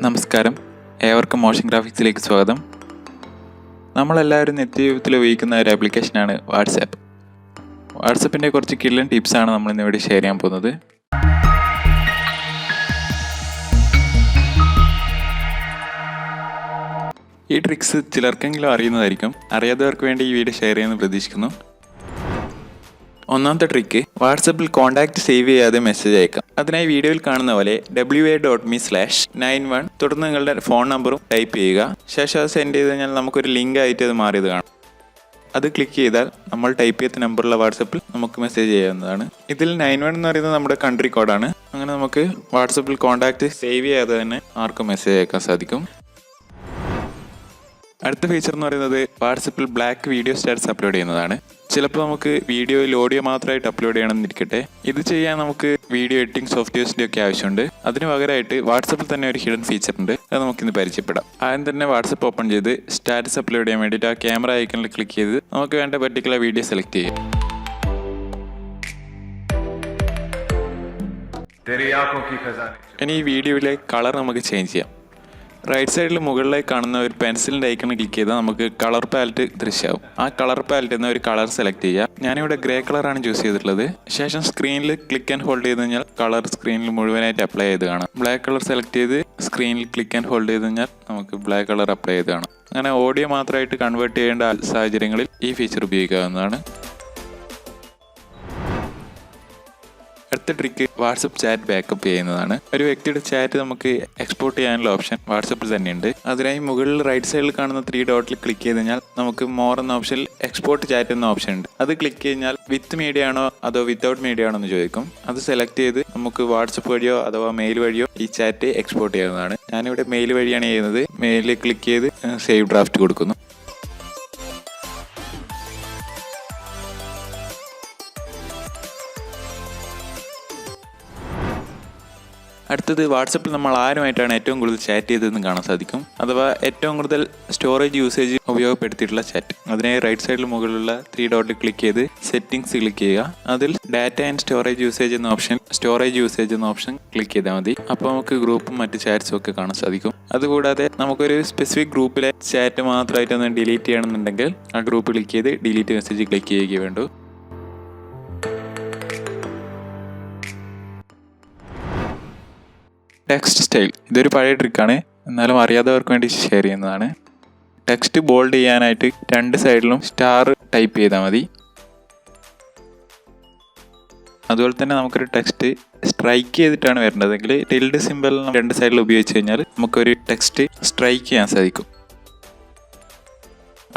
നമസ്കാരം, ഏവർക്കും മോഷൻ ഗ്രാഫിക്സിലേക്ക് സ്വാഗതം. നമ്മളെല്ലാവരും നിത്യജീവിതത്തിൽ ഉപയോഗിക്കുന്ന ഒരു ആപ്ലിക്കേഷനാണ് വാട്സാപ്പ്. വാട്സാപ്പിൻ്റെ കുറച്ച് കില്ലൻ ടിപ്സാണ് നമ്മളിന്നിവിടെ ഷെയർ ചെയ്യാൻ പോകുന്നത്. ഈ ട്രിക്സ് ചിലർക്കെങ്കിലും അറിയുന്നതായിരിക്കും. അറിയാത്തവർക്ക് വേണ്ടി ഈ വീഡിയോ ഷെയർ ചെയ്യുമെന്ന് പ്രതീക്ഷിക്കുന്നു. ഒന്നാമത്തെ ട്രിക്ക്, വാട്സപ്പിൽ കോൺടാക്റ്റ് സേവ് ചെയ്യാതെ മെസ്സേജ് അയക്കാം. അതിനായി വീഡിയോയിൽ കാണുന്ന പോലെ wa.me/91 തുടർന്ന് നിങ്ങളുടെ ഫോൺ നമ്പറും ടൈപ്പ് ചെയ്യുക. ശേഷം അത് സെൻഡ് ചെയ്ത് കഴിഞ്ഞാൽ നമുക്കൊരു ലിങ്ക് ആയിട്ട് അത് മാറിയത് കാണാം. അത് ക്ലിക്ക് ചെയ്താൽ നമ്മൾ ടൈപ്പ് ചെയ്ത നമ്പറുള്ള വാട്സപ്പിൽ നമുക്ക് മെസ്സേജ് ചെയ്യാവുന്നതാണ്. ഇതിൽ 91 എന്ന് പറയുന്നത് നമ്മുടെ കൺട്രി കോഡാണ്. അങ്ങനെ നമുക്ക് വാട്സപ്പിൽ കോൺടാക്റ്റ് സേവ് ചെയ്യാതെ തന്നെ ആർക്കും മെസ്സേജ് അയക്കാൻ സാധിക്കും. അടുത്ത ഫീച്ചർ എന്ന് പറയുന്നത് വാട്സപ്പിൽ ബ്ലാക്ക് വീഡിയോ സ്റ്റാറ്റസ് അപ്ലോഡ് ചെയ്യുന്നതാണ്. ചിലപ്പോൾ നമുക്ക് വീഡിയോയിൽ ഓഡിയോ മാത്രമായിട്ട് അപ്ലോഡ് ചെയ്യണമെന്നിരിക്കട്ടെ. ഇത് ചെയ്യാൻ നമുക്ക് വീഡിയോ എഡിറ്റിംഗ് സോഫ്റ്റ്വെയർസിൻ്റെ ഒക്കെ ആവശ്യമുണ്ട്. അതിന് പകരമായിട്ട് വാട്സപ്പിൽ തന്നെ ഒരു ഹിഡൻ ഫീച്ചർ ഉണ്ട്. അത് നമുക്കിന്ന് പരിചയപ്പെടാം. ആദ്യം തന്നെ വാട്സപ്പ് ഓപ്പൺ ചെയ്ത് സ്റ്റാറ്റസ് അപ്ലോഡ് ചെയ്യാൻ വേണ്ടിയിട്ട് ആ ക്യാമറ ഐക്കണിൽ ക്ലിക്ക് ചെയ്ത് നമുക്ക് വേണ്ട പർട്ടിക്കുലർ വീഡിയോ സെലക്ട് ചെയ്യാം. ഇനി ഈ വീഡിയോയിലെ കളർ നമുക്ക് ചേഞ്ച് ചെയ്യാം. റൈറ്റ് സൈഡിൽ മുകളിലേക്ക് കാണുന്ന ഒരു പെൻസിലിൻ്റെ ഐക്കൺ ക്ലിക്ക് ചെയ്താൽ നമുക്ക് കളർ പാലറ്റ് ദൃശ്യമാവും. ആ കളർ പാലറ്റ് എന്ന ഒരു കളർ സെലക്ട് ചെയ്യുക. ഞാനിവിടെ ഗ്രേ കളറാണ് ചൂസ് ചെയ്തിട്ടുള്ളത്. ശേഷം സ്ക്രീനിൽ ക്ലിക്ക് ആൻഡ് ഹോൾഡ് ചെയ്ത് കഴിഞ്ഞാൽ കളർ സ്ക്രീനിൽ മുഴുവനായിട്ട് അപ്ലൈ ചെയ്ത് കാണാം. ബ്ലാക്ക് കളർ സെലക്ട് ചെയ്ത് സ്ക്രീനിൽ ക്ലിക്ക് ആൻഡ് ഹോൾഡ് ചെയ്ത് കഴിഞ്ഞാൽ നമുക്ക് ബ്ലാക്ക് കളർ അപ്ലൈ ചെയ്ത് കാണാം. അങ്ങനെ ഓഡിയോ മാത്രമായിട്ട് കൺവേർട്ട് ചെയ്യേണ്ട സാഹചര്യങ്ങളിൽ ഈ ഫീച്ചർ ഉപയോഗിക്കാവുന്നതാണ്. അടുത്ത ട്രിക്ക്, വാട്സപ്പ് ചാറ്റ് ബാക്കപ്പ് ചെയ്യുന്നതാണ്. ഒരു വ്യക്തിയുടെ ചാറ്റ് നമുക്ക് എക്സ്പോർട്ട് ചെയ്യാനുള്ള ഓപ്ഷൻ വാട്സപ്പിൽ തന്നെയുണ്ട്. അതിനായി മുകളിൽ റൈറ്റ് സൈഡിൽ കാണുന്ന 3 ഡോട്ടിൽ ക്ലിക്ക് ചെയ്ത് കഴിഞ്ഞാൽ നമുക്ക് മോർ എന്ന ഓപ്ഷനിൽ എക്സ്പോർട്ട് ചാറ്റ് എന്ന ഓപ്ഷൻ ഉണ്ട്. അത് ക്ലിക്ക് കഴിഞ്ഞാൽ വിത്ത് മീഡിയ ആണോ അതോ വിത്തൗട്ട് മീഡിയ ആണോ എന്ന് ചോദിക്കും. അത് സെലക്ട് ചെയ്ത് നമുക്ക് വാട്സപ്പ് വഴിയോ അഥവാ മെയിൽ വഴിയോ ഈ ചാറ്റ് എക്സ്പോർട്ട് ചെയ്യാവുന്നതാണ്. ഞാനിവിടെ മെയിൽ വഴിയാണ് ചെയ്യുന്നത്. മെയിലിൽ ക്ലിക്ക് ചെയ്ത് സേവ് ഡ്രാഫ്റ്റ് കൊടുക്കുന്നു. അടുത്തത്, വാട്സപ്പിൽ നമ്മൾ ആരുമായിട്ടാണ് ഏറ്റവും കൂടുതൽ ചാറ്റ് ചെയ്തതെന്ന് കാണാൻ സാധിക്കും. അഥവാ ഏറ്റവും കൂടുതൽ സ്റ്റോറേജ് യൂസേജ് ഉപയോഗപ്പെടുത്തിയിട്ടുള്ള ചാറ്റ്. അതിനായി റൈറ്റ് സൈഡിൽ മുകളിലുള്ള 3 ഡോട്ടിൽ ക്ലിക്ക് ചെയ്ത് സെറ്റിംഗ്സ് ക്ലിക്ക് ചെയ്യുക. അതിൽ ഡാറ്റ ആൻഡ് സ്റ്റോറേജ് യൂസേജ് എന്ന ഓപ്ഷൻ ക്ലിക്ക് ചെയ്താൽ മതി. അപ്പോൾ നമുക്ക് ഗ്രൂപ്പും മറ്റ് ചാറ്റ്സും ഒക്കെ കാണാൻ സാധിക്കും. അതുകൂടാതെ നമുക്കൊരു സ്പെസിഫിക് ഗ്രൂപ്പിലെ ചാറ്റ് മാത്രമായിട്ടൊന്ന് ഡിലീറ്റ് ചെയ്യണമെന്നുണ്ടെങ്കിൽ ആ ഗ്രൂപ്പ് ക്ലിക്ക് ചെയ്ത് ഡിലീറ്റ് മെസ്സേജ് ക്ലിക്ക് ചെയ്യുകയേ വേണ്ടൂ. ടെക്സ്റ്റ് സ്റ്റൈൽ, ഇതൊരു പഴയ ട്രിക്കാണ്, എന്നാലും അറിയാത്തവർക്ക് വേണ്ടി ഷെയർ ചെയ്യുന്നതാണ്. ടെക്സ്റ്റ് ബോൾഡ് ചെയ്യാനായിട്ട് 2 സൈഡിലും സ്റ്റാർ ടൈപ്പ് ചെയ്താൽ മതി. അതുപോലെ തന്നെ നമുക്കൊരു ടെക്സ്റ്റ് സ്ട്രൈക്ക് ചെയ്തിട്ടാണ് വരേണ്ടതെങ്കിൽ ടിൽഡ് സിമ്പൽ 2 സൈഡിൽ ഉപയോഗിച്ച് കഴിഞ്ഞാൽ നമുക്കൊരു ടെക്സ്റ്റ് സ്ട്രൈക്ക് ചെയ്യാൻ സാധിക്കും.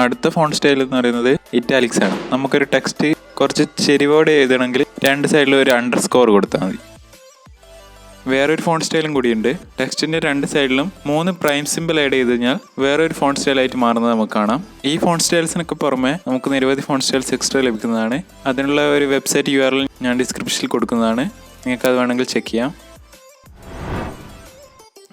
അടുത്ത ഫോണ്ട് സ്റ്റൈൽ എന്ന് പറയുന്നത് ഇറ്റാലിക്സ് ആണ്. നമുക്കൊരു ടെക്സ്റ്റ് കുറച്ച് ചെരിവോടെ എഴുതണമെങ്കിൽ 2 സൈഡിലും ഒരു അണ്ടർസ്കോർ കൊടുത്താൽ മതി. വേറൊരു ഫോണ്ട് സ്റ്റൈലും കൂടിയുണ്ട്. ടെക്സ്റ്റിൻ്റെ 2 സൈഡിലും 3 പ്രൈം സിമ്പിൾ ആഡ് ചെയ്ത് കഴിഞ്ഞാൽ വേറൊരു ഫോണ്ട് സ്റ്റൈലായിട്ട് മാറുന്നത് നമുക്ക് കാണാം. ഈ ഫോണ്ട് സ്റ്റൈൽസിനൊക്കെ പുറമെ നമുക്ക് നിരവധി ഫോണ്ട് സ്റ്റൈൽസ് എക്സ്ട്രാ ലഭിക്കുന്നതാണ്. അതിനുള്ള ഒരു വെബ്സൈറ്റ് URL ഞാൻ ഡിസ്ക്രിപ്ഷനിൽ കൊടുക്കുന്നതാണ്. നിങ്ങൾക്ക് അത് വേണമെങ്കിൽ ചെക്ക് ചെയ്യാം.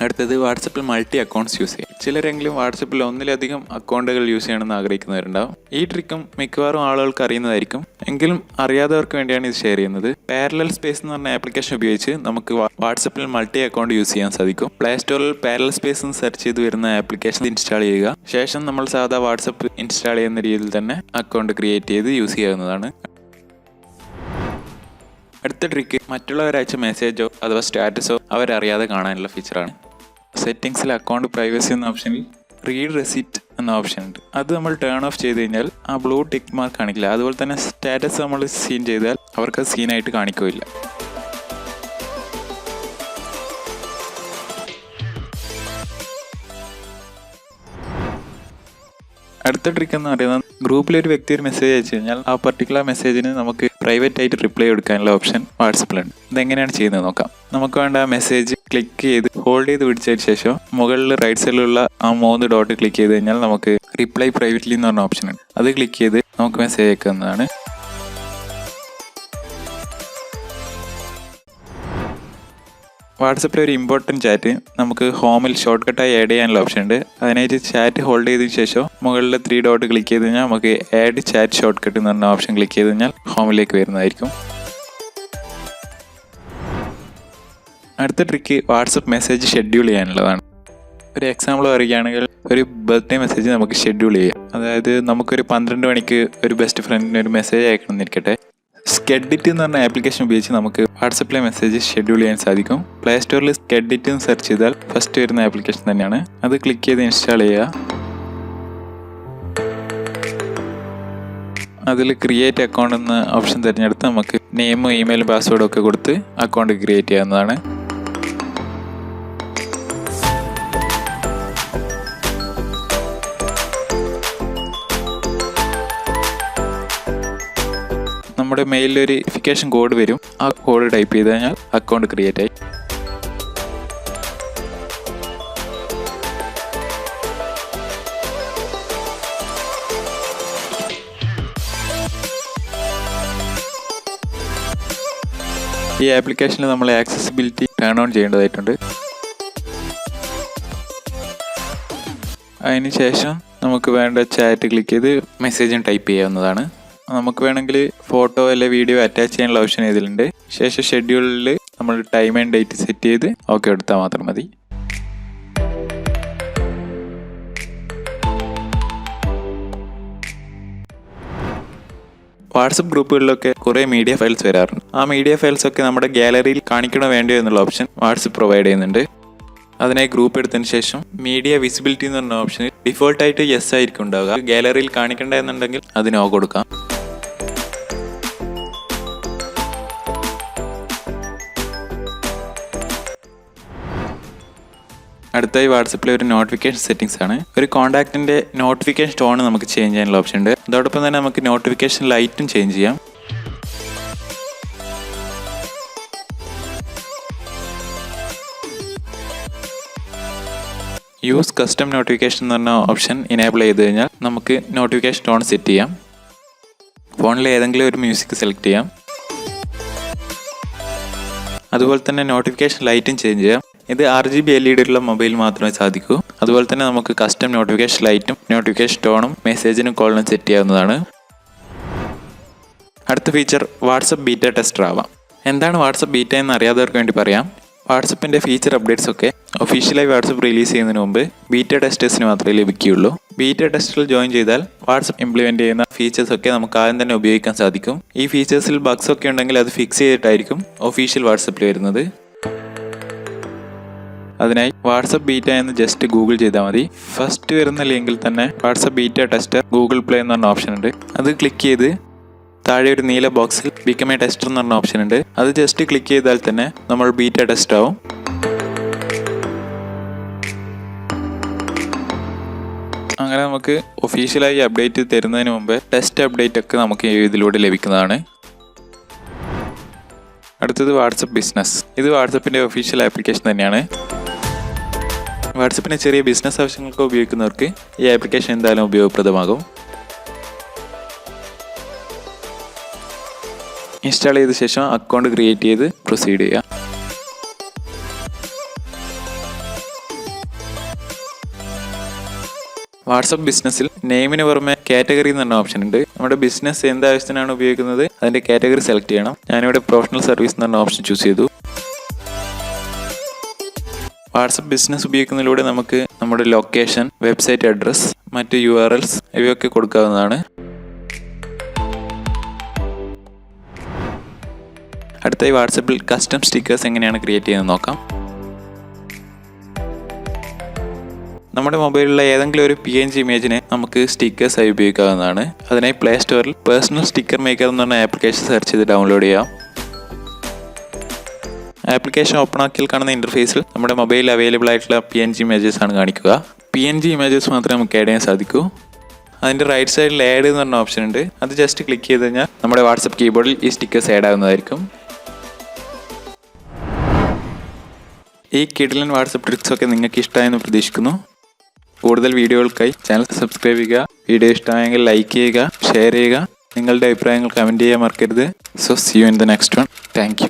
അടുത്തത്, വാട്സപ്പിൽ മൾട്ടി അക്കൗണ്ട്സ് യൂസ് ചെയ്യാം. ചിലരെങ്കിലും വാട്സപ്പിൽ ഒന്നിലധികം അക്കൗണ്ടുകൾ യൂസ് ചെയ്യണമെന്ന് ആഗ്രഹിക്കുന്നവരുണ്ടാവും. ഈ ട്രിക്കും മിക്കവാറും ആളുകൾക്ക് അറിയുന്നതായിരിക്കും. എങ്കിലും അറിയാത്തവർക്ക് വേണ്ടിയാണ് ഇത് ഷെയർ ചെയ്യുന്നത്. പാരലൽ സ്പേസ് എന്ന് പറഞ്ഞ ആപ്ലിക്കേഷൻ ഉപയോഗിച്ച് നമുക്ക് വാട്സപ്പിൽ മൾട്ടി അക്കൗണ്ട് യൂസ് ചെയ്യാൻ സാധിക്കും. പ്ലേ സ്റ്റോറിൽ പാരലൽ സ്പേസ് എന്ന് സെർച്ച് ചെയ്ത് വരുന്ന ആപ്ലിക്കേഷൻ ഇൻസ്റ്റാൾ ചെയ്യുക. ശേഷം നമ്മൾ സാധാ വാട്സപ്പ് ഇൻസ്റ്റാൾ ചെയ്യുന്ന രീതിയിൽ തന്നെ അക്കൗണ്ട് ക്രിയേറ്റ് ചെയ്ത് യൂസ് ചെയ്യാവുന്നതാണ്. അടുത്ത ട്രിക്ക്, മറ്റുള്ളവരയച്ച മെസ്സേജോ അഥവാ സ്റ്റാറ്റസോ അവരറിയാതെ കാണാനുള്ള ഫീച്ചറാണ്. സെറ്റിംഗ്സിൽ അക്കൗണ്ട് പ്രൈവസി എന്ന ഓപ്ഷനിൽ റീഡ് റെസിപ്റ്റ് എന്ന ഓപ്ഷൻ ഉണ്ട്. അത് നമ്മൾ ടേൺ ഓഫ് ചെയ്ത് കഴിഞ്ഞാൽ ആ ബ്ലൂ ടിക്ക് മാർക്ക് കാണിക്കില്ല. അതുപോലെ തന്നെ സ്റ്റാറ്റസ് നമ്മൾ സീൻ ചെയ്താൽ അവർക്ക് സീനായിട്ട് കാണിക്കില്ല. അടുത്ത ട്രിക്ക് എന്ന് പറയുന്നത്, ഗ്രൂപ്പിലൊരു വ്യക്തി ഒരു മെസ്സേജ് അയച്ചു കഴിഞ്ഞാൽ ആ പർട്ടിക്കുലർ മെസ്സേജിന് നമുക്ക് പ്രൈവറ്റ് ആയിട്ട് റിപ്ലൈ കൊടുക്കാനുള്ള ഓപ്ഷൻ വാട്സപ്പിലുണ്ട്. ഇതെങ്ങനെയാണ് ചെയ്യുന്നത് നോക്കാം. നമുക്ക് വേണ്ട ആ മെസ്സേജ് ക്ലിക്ക് ചെയ്ത് ഹോൾഡ് ചെയ്ത് പിടിച്ചതിന് ശേഷം മുകളിൽ റൈറ്റ് സൈഡിലുള്ള ആ 3 ഡോട്ട് ക്ലിക്ക് ചെയ്ത് കഴിഞ്ഞാൽ നമുക്ക് റിപ്ലൈ പ്രൈവറ്റ്ലി എന്ന് പറഞ്ഞ ഓപ്ഷൻ ഉണ്ട്. അത് ക്ലിക്ക് ചെയ്ത് നമുക്ക് മെസ്സേജ് അയക്കുന്നതാണ്. വാട്സപ്പിലെ ഒരു ഇമ്പോർട്ടൻറ്റ് ചാറ്റ് നമുക്ക് ഹോമിൽ ഷോർട്ട് കട്ടായി ആഡ് ചെയ്യാനുള്ള ഓപ്ഷൻ ഉണ്ട്. അതിനായിട്ട് ചാറ്റ് ഹോൾഡ് ചെയ്തതിന് ശേഷം മുകളിൽ 3 ഡോട്ട് ക്ലിക്ക് ചെയ്ത് കഴിഞ്ഞാൽ നമുക്ക് ആഡ് ചാറ്റ് ഷോർട്ട് കട്ട് എന്ന് പറഞ്ഞ ഓപ്ഷൻ ക്ലിക്ക് ചെയ്ത് കഴിഞ്ഞാൽ ഹോമിലേക്ക് വരുന്നതായിരിക്കും. അടുത്ത ട്രിക്ക് വാട്സപ്പ് മെസ്സേജ് ഷെഡ്യൂൾ ചെയ്യാനുള്ളതാണ്. ഒരു എക്സാമ്പിൾ പറയുകയാണെങ്കിൽ ഒരു ബർത്ത്ഡേ മെസ്സേജ് നമുക്ക് ഷെഡ്യൂൾ ചെയ്യാം. അതായത് നമുക്കൊരു 12 മണിക്ക് ഒരു ബെസ്റ്റ് ഫ്രണ്ടിന് ഒരു മെസ്സേജ് അയക്കണം എന്നിരിക്കട്ടെ. സ്കെഡിറ്റ് എന്ന് പറഞ്ഞ ആപ്ലിക്കേഷൻ ഉപയോഗിച്ച് നമുക്ക് വാട്സപ്പിലെ മെസ്സേജ് ഷെഡ്യൂൾ ചെയ്യാൻ സാധിക്കും. പ്ലേ സ്റ്റോറിൽ സ്കെഡിറ്റ് എന്ന് സെർച്ച് ചെയ്താൽ ഫസ്റ്റ് വരുന്ന ആപ്ലിക്കേഷൻ തന്നെയാണ്. അത് ക്ലിക്ക് ചെയ്ത് ഇൻസ്റ്റാൾ ചെയ്യുക. അതിൽ ക്രിയേറ്റ് അക്കൗണ്ട് എന്ന ഓപ്ഷൻ തിരഞ്ഞെടുത്ത് നമുക്ക് നെയിമും ഇമെയിലും പാസ്വേഡും ഒക്കെ കൊടുത്ത് അക്കൗണ്ട് ക്രിയേറ്റ് ചെയ്യാവുന്നതാണ്. നമ്മുടെ മെയിലിൽ ഒരു വെരിഫിക്കേഷൻ കോഡ് വരും. ആ കോഡ് ടൈപ്പ് ചെയ്ത് കഴിഞ്ഞാൽ അക്കൗണ്ട് ക്രിയേറ്റ് ആയി. ഈ ആപ്ലിക്കേഷനിൽ നമ്മൾ ആക്സസിബിലിറ്റി ടേൺ ഓൺ ചെയ്യേണ്ടതായിട്ടുണ്ട്. അതിന് ശേഷം നമുക്ക് വേണ്ട ചാറ്റ് ക്ലിക്ക് ചെയ്ത് മെസ്സേജും ടൈപ്പ് ചെയ്യാവുന്നതാണ്. നമുക്ക് വേണമെങ്കിൽ ഫോട്ടോ അല്ലെങ്കിൽ വീഡിയോ അറ്റാച്ച് ചെയ്യാനുള്ള ഓപ്ഷൻ ഇതിലുണ്ട്. ശേഷം ഷെഡ്യൂളിൽ നമ്മൾ ടൈം ആൻഡ് ഡേറ്റ് സെറ്റ് ചെയ്ത് ഓക്കെ എടുത്താൽ മാത്രം മതി. വാട്സപ്പ് ഗ്രൂപ്പുകളിലൊക്കെ കുറേ മീഡിയ ഫയൽസ് വരാറുണ്ട്. ആ മീഡിയ ഫയൽസ് ഒക്കെ നമ്മുടെ ഗാലറിയിൽ കാണിക്കണോ വേണ്ടയോ എന്നുള്ള ഓപ്ഷൻ വാട്സപ്പ് പ്രൊവൈഡ് ചെയ്യുന്നുണ്ട്. അതിനായി ഗ്രൂപ്പ് എടുത്തതിന് ശേഷം മീഡിയ വിസിബിലിറ്റി എന്ന് പറഞ്ഞ ഓപ്ഷനിൽ ഡിഫോൾട്ടായിട്ട് യെസ് ആയിരിക്കും ഉണ്ടാവുക. ഗാലറിയിൽ കാണിക്കേണ്ട എന്നുണ്ടെങ്കിൽ അതിന് ഓ കൊടുക്കാം. അടുത്തായി വാട്സപ്പിലെ ഒരു നോട്ടിഫിക്കേഷൻ സെറ്റിംഗ്സ് ആണ്. ഒരു കോൺടാക്റ്റിന്റെ നോട്ടിഫിക്കേഷൻ ടോൺ നമുക്ക് ചേഞ്ച് ചെയ്യാനുള്ള ഓപ്ഷൻ ഉണ്ട്. അതോടൊപ്പം തന്നെ നമുക്ക് നോട്ടിഫിക്കേഷൻ ലൈറ്റും ചേഞ്ച് ചെയ്യാം. യൂസ് കസ്റ്റം നോട്ടിഫിക്കേഷൻ എന്ന് പറഞ്ഞ ഓപ്ഷൻ ഇനേബിൾ ചെയ്ത് കഴിഞ്ഞാൽ നമുക്ക് നോട്ടിഫിക്കേഷൻ ടോൺ സെറ്റ് ചെയ്യാം. ഫോണിൽ ഏതെങ്കിലും ഒരു മ്യൂസിക് സെലക്ട് ചെയ്യാം. അതുപോലെ തന്നെ നോട്ടിഫിക്കേഷൻ ലൈറ്റും ചേഞ്ച് ചെയ്യാം. ഇത് RGB LED ഉള്ള മൊബൈൽ മാത്രമേ സാധിക്കൂ. അതുപോലെ തന്നെ നമുക്ക് കസ്റ്റം നോട്ടിഫിക്കേഷൻ ലൈറ്റും നോട്ടിഫിക്കേഷൻ ടോണും മെസ്സേജിനും കോളിനും സെറ്റ് ചെയ്യാവുന്നതാണ്. അടുത്ത ഫീച്ചർ വാട്സപ്പ് ബീറ്റ ടെസ്റ്റർ ആവാം. എന്താണ് വാട്സപ്പ് ബീറ്റ എന്ന് അറിയാത്തവർക്ക് വേണ്ടി പറയാം. വാട്സപ്പിൻ്റെ ഫീച്ചർ അപ്ഡേറ്റ്സ് ഒക്കെ ഒഫീഷ്യലായി വാട്സപ്പ് റിലീസ് ചെയ്യുന്നതിന് മുമ്പ് ബീറ്റ ടെസ്റ്റേഴ്സിന് മാത്രമേ ലഭിക്കുകയുള്ളൂ. ബീറ്റ ടെസ്റ്റിൽ ജോയിൻ ചെയ്താൽ വാട്സപ്പ് ഇംപ്ലിമെൻറ്റ് ചെയ്യുന്ന ഫീച്ചേഴ്സ് ഒക്കെ നമുക്ക് ആദ്യം തന്നെ ഉപയോഗിക്കാൻ സാധിക്കും. ഈ ഫീച്ചേഴ്സിൽ ബഗ്സ് ഒക്കെ ഉണ്ടെങ്കിൽ അത് ഫിക്സ് ചെയ്തിട്ടായിരിക്കും ഒഫീഷ്യൽ വാട്സപ്പിൽ വരുന്നത്. അതിനായി വാട്സപ്പ് ബീറ്റ എന്ന് ജസ്റ്റ് ഗൂഗിൾ ചെയ്താൽ മതി. ഫസ്റ്റ് വരുന്ന ലിങ്കിൽ തന്നെ WhatsApp beta tester Google play എന്ന് പറഞ്ഞ ഓപ്ഷൻ ഉണ്ട്. അത് ക്ലിക്ക് ചെയ്ത് താഴെ ഒരു നീല ബോക്സിൽ ബിക്കം എ ടെസ്റ്റർ എന്ന് പറഞ്ഞ ഓപ്ഷൻ ഉണ്ട്. അത് ജസ്റ്റ് ക്ലിക്ക് ചെയ്താൽ തന്നെ നമ്മൾ ബീറ്റ ടെസ്റ്റ് ആവും. അങ്ങനെ നമുക്ക് ഒഫീഷ്യലായി അപ്ഡേറ്റ് തരുന്നതിന് മുമ്പ് ടെസ്റ്റ് അപ്ഡേറ്റ് ഒക്കെ നമുക്ക് ഇതിലൂടെ ലഭിക്കുന്നതാണ്. അടുത്തത് വാട്സപ്പ് ബിസിനസ്. ഇത് വാട്സപ്പിൻ്റെ ഒഫീഷ്യൽ ആപ്ലിക്കേഷൻ തന്നെയാണ്. വാട്സപ്പിനെ ചെറിയ ബിസിനസ് ആവശ്യങ്ങൾക്ക് ഉപയോഗിക്കുന്നവർക്ക് ഈ ആപ്ലിക്കേഷൻ എന്തായാലും ഉപയോഗപ്രദമാകും. ഇൻസ്റ്റാൾ ചെയ്ത ശേഷം അക്കൗണ്ട് ക്രിയേറ്റ് ചെയ്ത് പ്രൊസീഡ് ചെയ്യുക. വാട്സപ്പ് ബിസിനസ്സിൽ നെയിമിന് പുറമെ കാറ്റഗറി എന്ന് പറഞ്ഞ ഓപ്ഷൻ ഉണ്ട്. നമ്മുടെ ബിസിനസ് എന്താവശ്യത്തിനാണ് ഉപയോഗിക്കുന്നത് അതിൻ്റെ കാറ്റഗറി സെലക്ട് ചെയ്യണം. ഞാനിവിടെ പ്രൊഫഷണൽ സർവീസ് എന്ന് പറഞ്ഞ ഓപ്ഷൻ ചൂസ് ചെയ്തു. വാട്സപ്പ് ബിസിനസ് ഉപയോഗിക്കുന്നതിലൂടെ നമുക്ക് നമ്മുടെ ലൊക്കേഷൻ, വെബ്സൈറ്റ് അഡ്രസ്, മറ്റ് URLs ഇവയൊക്കെ കൊടുക്കാവുന്നതാണ്. അടുത്തായി വാട്സപ്പിൽ കസ്റ്റം സ്റ്റിക്കേഴ്സ് എങ്ങനെയാണ് ക്രിയേറ്റ് ചെയ്യുന്നത് നോക്കാം. നമ്മുടെ മൊബൈലിലുള്ള ഏതെങ്കിലും ഒരു PNG ഇമേജിനെ നമുക്ക് സ്റ്റിക്കേഴ്സായി ഉപയോഗിക്കാവുന്നതാണ്. അതിനായി പ്ലേ സ്റ്റോറിൽ പേഴ്സണൽ സ്റ്റിക്കർ മേക്കർ എന്ന് പറഞ്ഞ ആപ്ലിക്കേഷൻ സെർച്ച് ചെയ്ത് ഡൗൺലോഡ് ചെയ്യാം. ആപ്ലിക്കേഷൻ ഓപ്പൺ ആക്കിയാൽ കാണുന്ന ഇൻ്റർഫേസിൽ നമ്മുടെ മൊബൈലിൽ അവൈലബിൾ ആയിട്ടുള്ള PNG ഇമേജസ് ആണ് കാണിക്കുക. PNG ഇമേജസ് മാത്രമേ നമുക്ക് ആഡ് ചെയ്യാൻ സാധിക്കൂ. അതിൻ്റെ റൈറ്റ് സൈഡിൽ ആഡ് എന്ന് പറഞ്ഞ ഓപ്ഷൻ ഉണ്ട്. അത് ജസ്റ്റ് ക്ലിക്ക് ചെയ്ത് കഴിഞ്ഞാൽ നമ്മുടെ വാട്സപ്പ് കീബോർഡിൽ ഈ സ്റ്റിക്കേഴ്സ് ആഡ് ആവുന്നതായിരിക്കും. ഈ കിഡിലൻ വാട്സപ്പ് ട്രിക്സ് ഒക്കെ നിങ്ങൾക്ക് ഇഷ്ടമായെന്ന് പ്രതീക്ഷിക്കുന്നു. കൂടുതൽ വീഡിയോകൾക്കായി ചാനൽ സബ്സ്ക്രൈബ് ചെയ്യുക. വീഡിയോ ഇഷ്ടമായെങ്കിൽ ലൈക്ക് ചെയ്യുക, ഷെയർ ചെയ്യുക. നിങ്ങളുടെ അഭിപ്രായങ്ങൾ കമൻറ്റ് ചെയ്യാൻ മറക്കരുത്. So see you in the next one. Thank U.